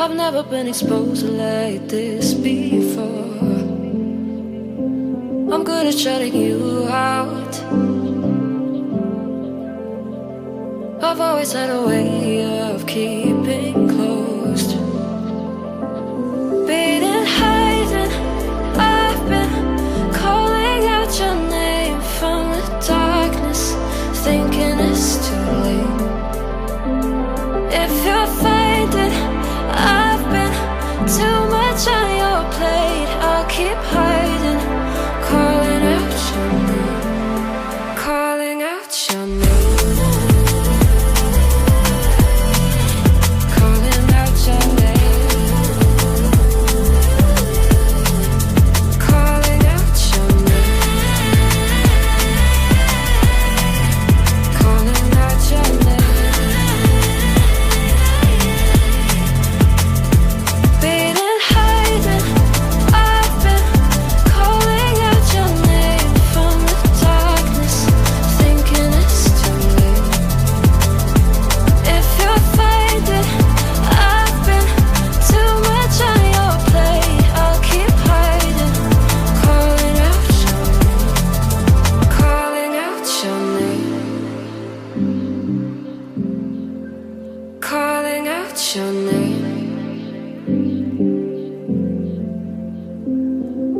I've never been exposed like this before. I'm good at shutting you out. I've always had a way of keeping closed. Beating, hiding, I've been calling out your name from the darkness, thinking it's too late. If you'll find it, I've been too much on your plate. I'll keep hiding, calling out your name, calling out your name.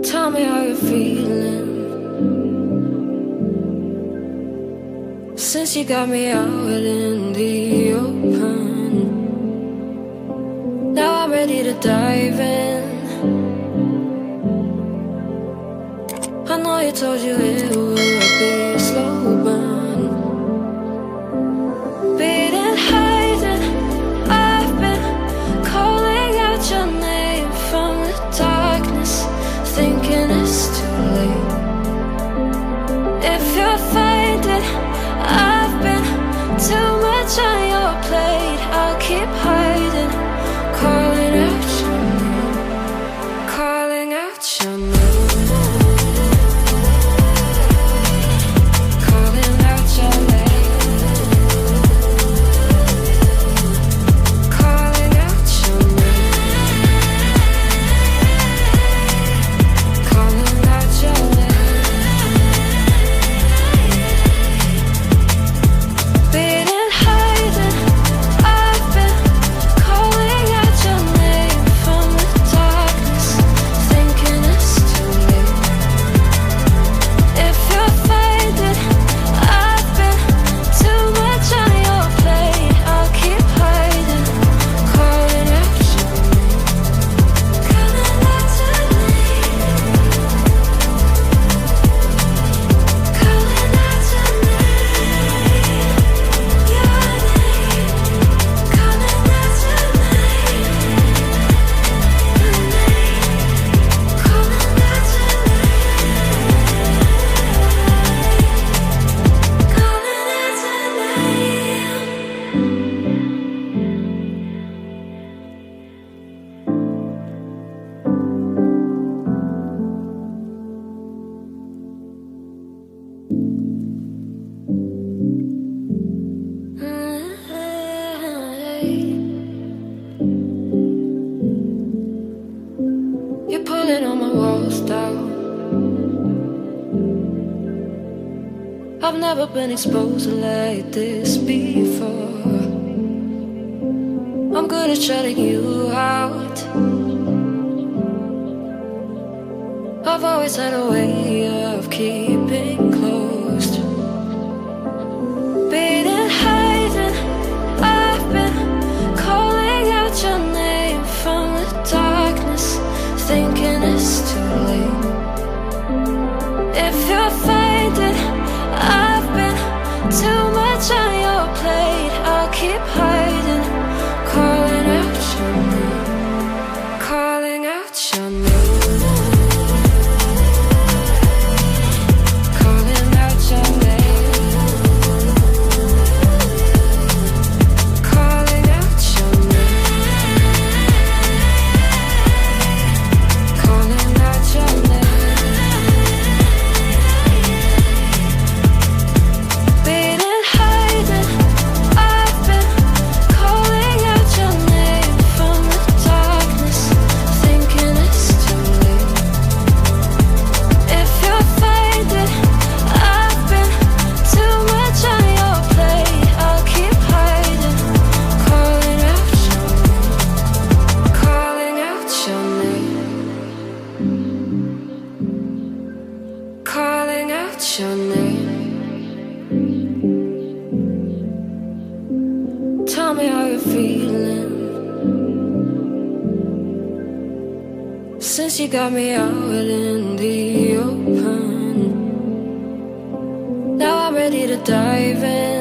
Tell me how you're feeling since you got me out in the open. Now I'm ready to dive in. I know you told you it would be a slow burn. Beating, hiding, I've been calling out your name from the darkness, thinking it's too late. If you'll find it, I've been too much on your plate. I'll keep hiding, calling out your name, calling out your name. You're pulling all my walls down. I've never been exposed like this before. I'm good at shutting you out. I've always had a way of keeping closed. Beating, hiding, I've been calling out your name from the darkness, thinking it's too late. If you'll find it, I've been too much on your plate. I'll keep hiding, calling out your name, calling out your name. tell me how you're feeling. Since you got me out in the open, now I'm ready to dive in.